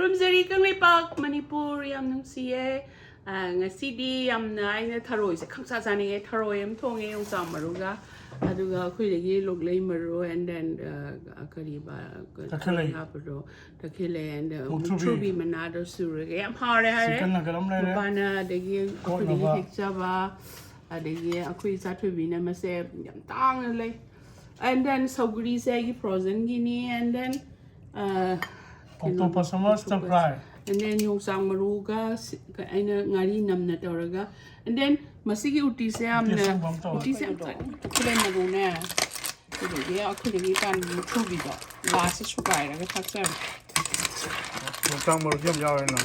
Rumzari kang lepak Manipuri am nung siye ngasi am na ay na Tharoi sa kang sasani ay Tharoi am thonge yung sa maruga aduga kuy lagi loglay maru and then kariba takile and Mutrubi manado suri am Haore Haore bana dagi kuy lagi hikjaba adagi kuy sa tubi na mase yam tang lay and then Sougri say frozen guinea and then Octopus stir fry. And then yung sang maruga aina ngari nam na toraga and then masigi uti se am na uti se am kule maruna kule ya kule kan chubi da last sugai ra ka thak sang maru yam yaw na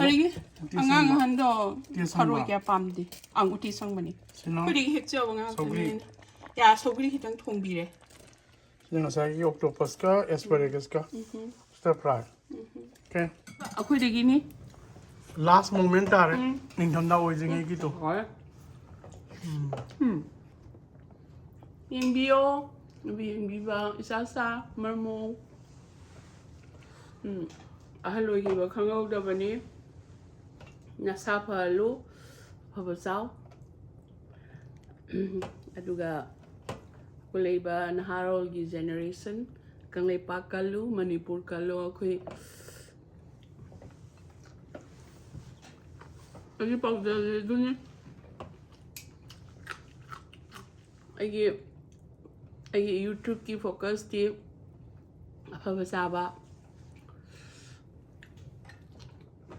ari angang han do Tharoi kya pam di ang uti sang mani kule hek jaw nga ya Sougri hitang thong bi re yung sa octopus ka asparagus ka stir fry. Okay. Aku lagi ni. Last moment are ning thanda oi jing ki to. Yang bio, biba isa marmo. Ahalo ki ba khangau da bani. Nasa palo pabasao. Aduga kulay ba naharol gi generation kang lepak kalu Manipur kalu aku lagi pag dun ay YouTube ki focus di apa basaba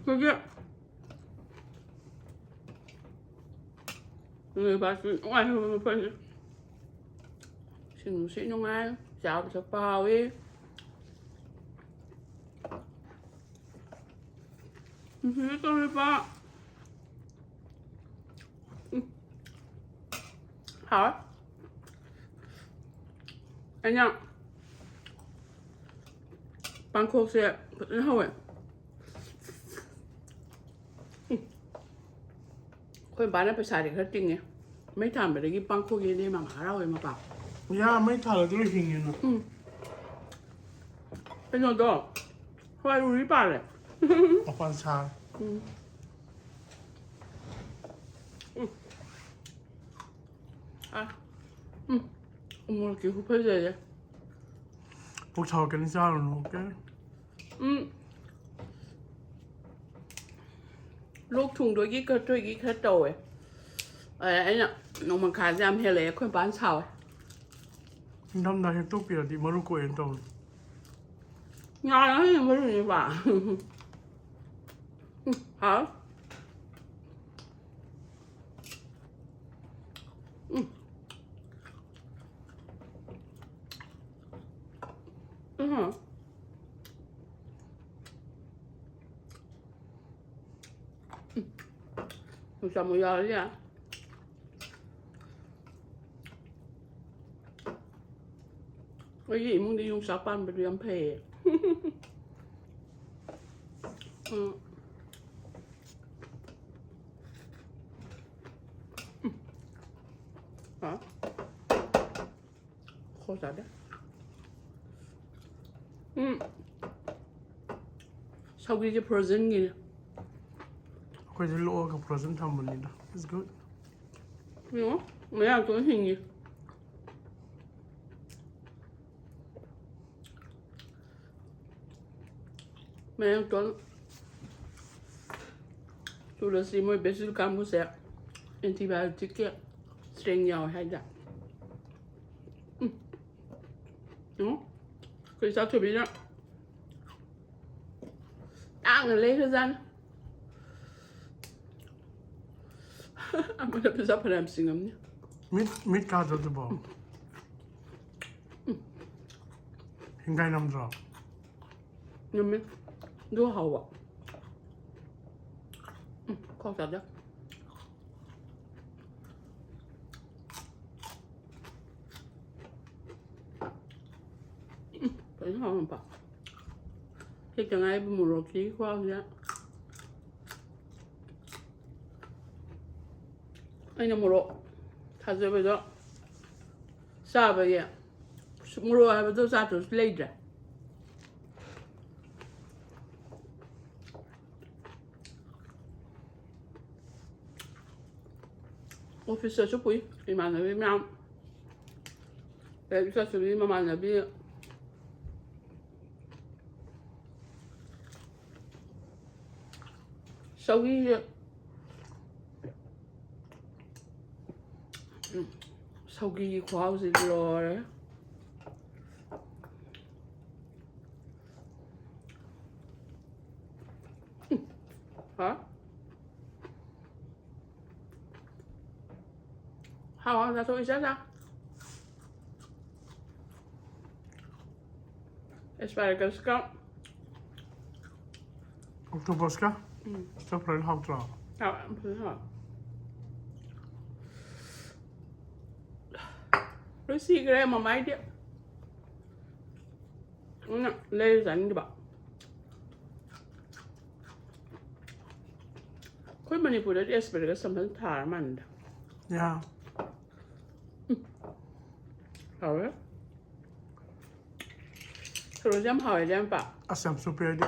kaya pasti ay pa sino nga sabi sa pawi ito pa hả anh nhá Bangkok sẽ vẫn hậu ấy khuyên bán phải xài để hết tinh ấy mấy thằng phải đi Bangkok gì đi mà hả đâu mà bảo ya mấy thằng là tôi hình như nó cái gì đó khoai uri ba này quan sát 뭐 이렇게 흡해져야 돼? 복잡하게 괜찮아, 오케이? lúc thùng đôi cái khát đầu ấy ấy nè nó mà khá giam hay là khuyên bán sao ấy năm nay tôi biết đi mà lúc quên đâu nhà nó thì mới được như vậy hả sao mà giờ đấy à cái gì muốn đi dùng sáp ăn phải đi ăn phê hả khô sao đấy sau khi cái present gì quay cái lỗ cái present thầm mình đó it's good đúng không mấy hàng tuấn hình gì mấy hàng tuấn tôi là gì mới biết sự cảm của sẽ antibiotic kia streng nhau hay đã đúng không cái sao chuẩn bị đó ăn là lấy thời gian 아무나 bisa peramsingamnya. Mit kado tu bom. Hinggai nam dro. Nyamnya dua hawa. Kau saja. Phải không bà? Thế chẳng ai mua roti kí khoa vậy? Anh em mua thật sự bây giờ sao vậy? Mua rồi bây giờ sao tụi lấy ra? 오피스 쪽보이 이만하면 여기서 저기 만나비 Sougri Sougri khoa gì rồi hả how ra thôi ra asparagus ka Octopus ka? Stop right how to. ja ja rồi xì cái mà máy đi lấy rắn đi bạn khối Manipuri di asparagus sampai thả man Yeah. Haore Rồi dám hỏi dám bảo Asam super di.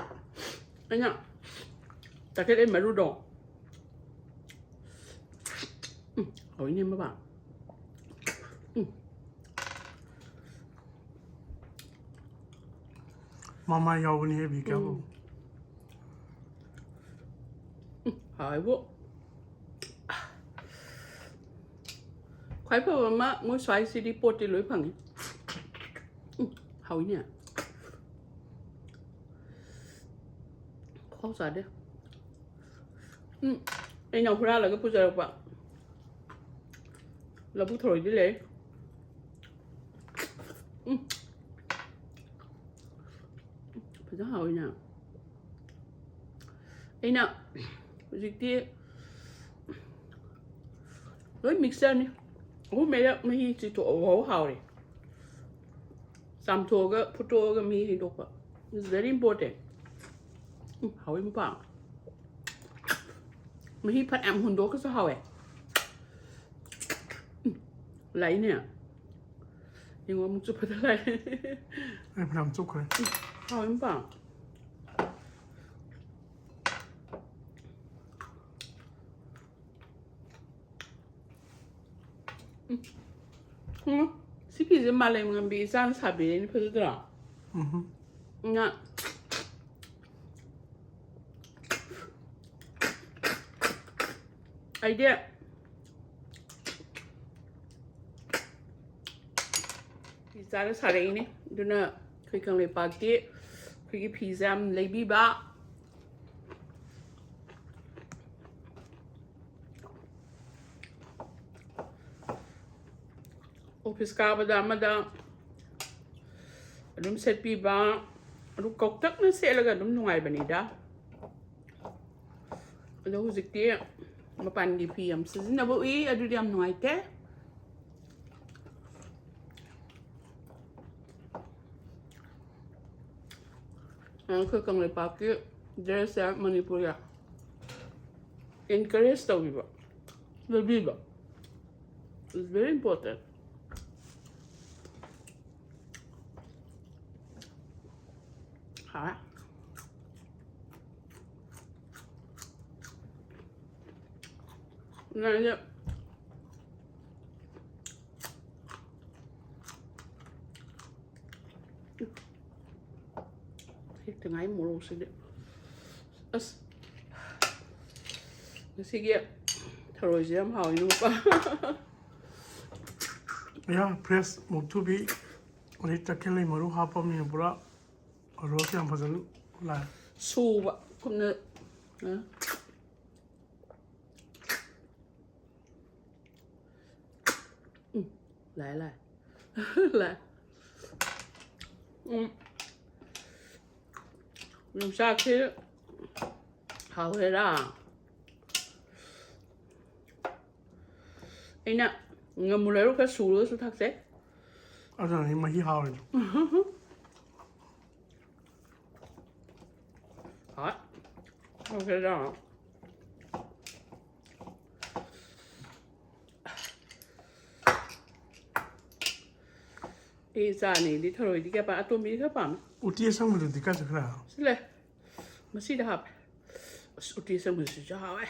anh ạ ta cái em mà đu đỏ hỏi như mấy bạn Mama yaw ni be careful. hỏi bộ khoái phở mà mua xoáy xí đi bột đi lối phẳng hỏi nhỉ khó giải đấy anh nào ra là cái bây giờ bạn là bút thổi đi lấy phải rất hỏi nào anh nào dịch kia với mixer này hôm nay đó mình chỉ thổi hổ hào này Sam thổi cái photo cái mình hình được it's very important hỏi một bạn mình phát em hồn đó cái số hỏi lấy nè nhưng mà mình chụp phải lấy Em làm chúc rồi. hỏi một bạn CP mà lại mình bị sang sạp bị phải được rồi nè idea pizza sarei ne duna khui kang le pa ke khui ki pizza am lei bi ba office ka ba da ma da adum set bi ba adum kok tak na se la ga dum nungai ba ni da ado huzik ti mapan di PM sizin na bui adu diam nuai te ang ko kang le pa ke there's a Manipuri encourage tau bi ba le bi ba it's very important ha Này từng ngày mua đồ xịn đấy, xịn kia, Tharoi gì em hỏi nữa ba, Yeah, press một thu bị. Ở đây chắc cái này mà lúc hấp mình bữa ở đó thì làm phải dân lại. su vậy, không nữa, lại lại, lại, làm sao thế, Haore ra, anh nè, ngầm một lúc cái su nữa su thắc thế. Ở đây này mà hi hao rồi. Hot. Okay, đó. Isa này đi Tharoi đi cái bạn tôi biết các bạn. Ooti sang mình đi cái gì cả. Xin lỗi. Mà xin đáp. Ooti sang mình xin cho họ ấy.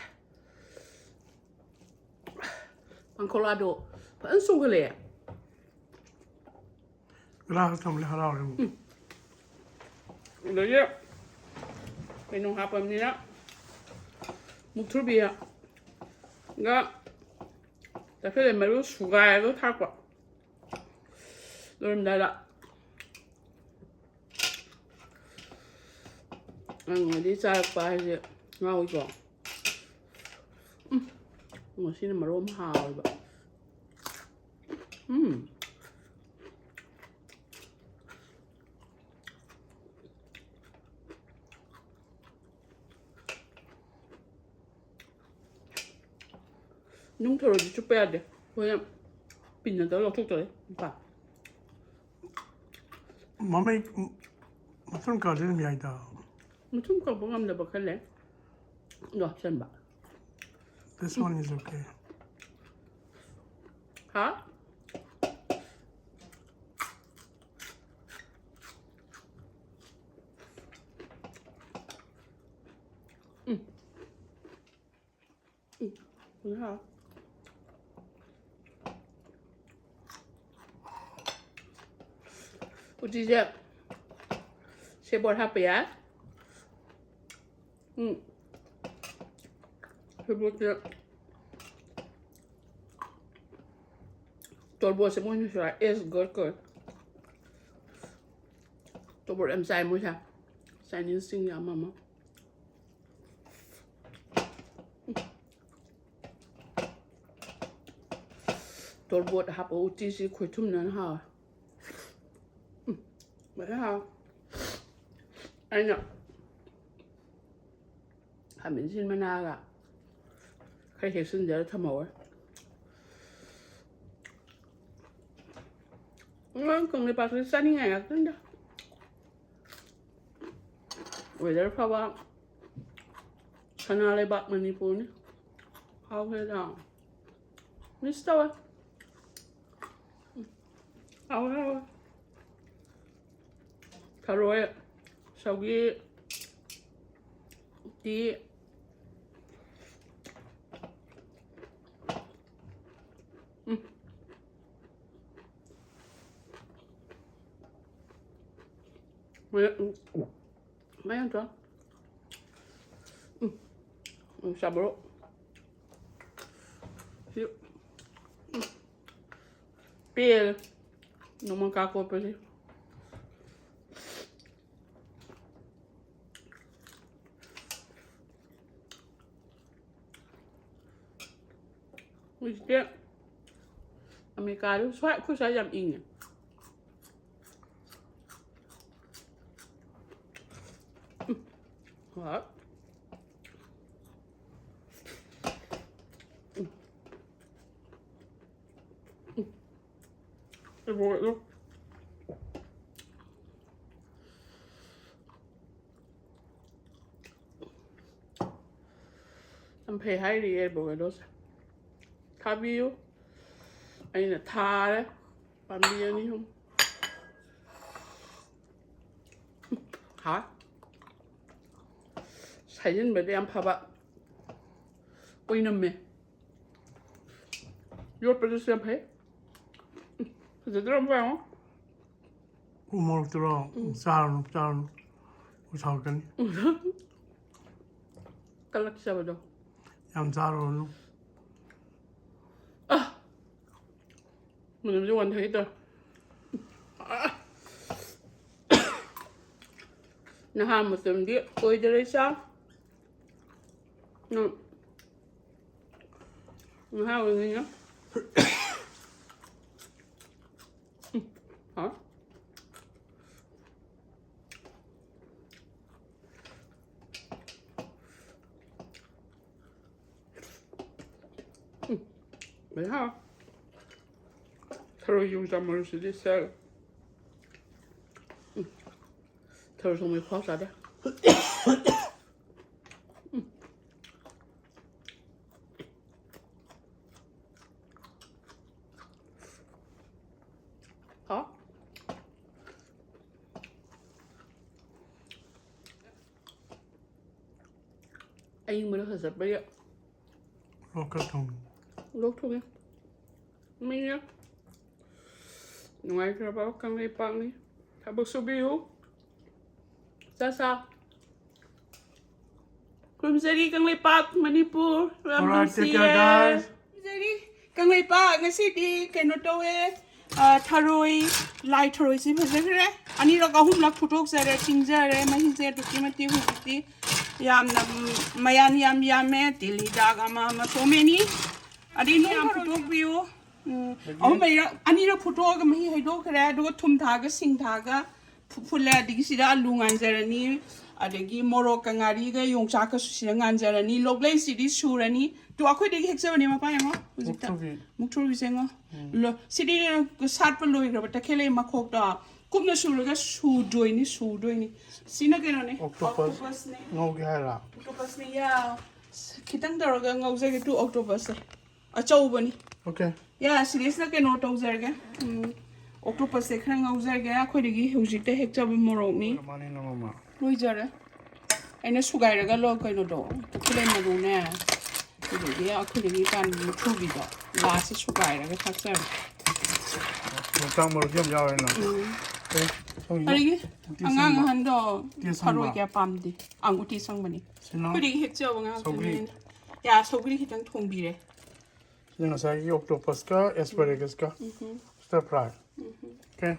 อังโคลาโดเพราะอันสูงเลยอ่ะ เวลาทำเลยฮาราเลย เดี๋ยวเยอะเป็นน้องฮับแบบนี้นะมุกทุบีอ่ะก็แต่เพื่อนมารู้สุกายก็ทักว่าเริ่มได้ละอันนี้ที่จะไปจะเงาอีกก่อนหัวชิ้นมาร่วมหาวแบบนุ่งเธอจะชุบไปอ่ะเดี๋ยวเพราะยังปิ่นนั่นตลอดทุกตัวเลยป่ะมันไม่มันต้องการเรื่องใหญ่ตามันชุ่มกับพวกมันเลยบอกแค่ไหนดอกฉันบ่ This one is okay ฮะคุณฮะOoti jet. She bought happy, yeah? She bought it. Tôi bought some more try. It's good. Tôi bought em sai mua sao? Sai nên xinh nhà mama. Tôi bought hấp Ooti she quit thum nan ha. Vậy hả? Anh ạ. Hãy mình xin mana cả. Khai thiệt xin giờ thơm màu ấy. Cần đi bạc đi xa đi ngày à tính đó. Vậy đó phải không? Khana lại bạc Manipuri nhé. How hết nào? Missed đâu á? How? Tharoi, Sougri, Ooti, mấy ăn chưa? Sabro, piel, no manca copa gì. Işte Americano só custa jam inha. Hả? Cái bộ luôn. Em thấy hay đi em bộ cái đó. Cabio, anh là tha đấy, bạn bia đi không? Hả? 사진 몇 장 봐봐. 보이는 매. 옆에도 시험 해? 그래서 들어봐요. Umur terus jalan usahakan. Kalak siapa dong? Yang jalan. Mình làm cho hoàn thấy rồi. Nó ham một tầm điện, ôi cho đấy sao? Nó ham cái gì nhá? Hả? Vậy hả? Tharoi dùng ra một sự đi xe. Tharoi không bị khó ra đấy. Hả? Anh mới được thật bây giờ. Local thong. Lúc thôi nhé. Minha. Não é que eu vou ficar meio pão, né? Tá bom, subiu. Sasa. Kung sari kang lipat, Manipur. Alright, take care, guys. Sari kang lipat, ngasi di kenotowe. Tharoi, light Tharoi si phajare. Ani ra kahum lak photok sare, tingzare, mahi se tukimati hukiti. Yam na mayan yam me tili daga ma so many. Adi no photok view. Oh my, ani ra photok mahi haido kare, do thum thaga sing thaga. Phula digi sida lungan jarani. Adagi morok ngari ga yongcha ka susira nganjarani loglai sidi surani to akhoi degi hexabani ma pa yango hujita mukthur bisengo lo sidi sat pa loi gra ta khele ma khok da kumna suraga su doini sina keno ne Octopus ne ngau ge hara octopus ne ya khitang daraga ngau jage tu octopus achau bani okay ya series na keno tau jarga octopus se khang ngau jarga akhoi degi hujita hexab morok ni mani na mama Lui jare. Ene sugai raga lo kaino do. Tukule na do ne. Tugi aku degi kan muthubi do. La se sugai raga thaksa. Mutang mor gem yawe na. Okay. Ari angang han do Tharoi kya pamdi. Ang uti sang bani. Ku degi hek jaw nga. Sougri. Ya Sougri hitang thongbi re. Yung nasa octopus ka, asparagus ka. Stir fry. Okay.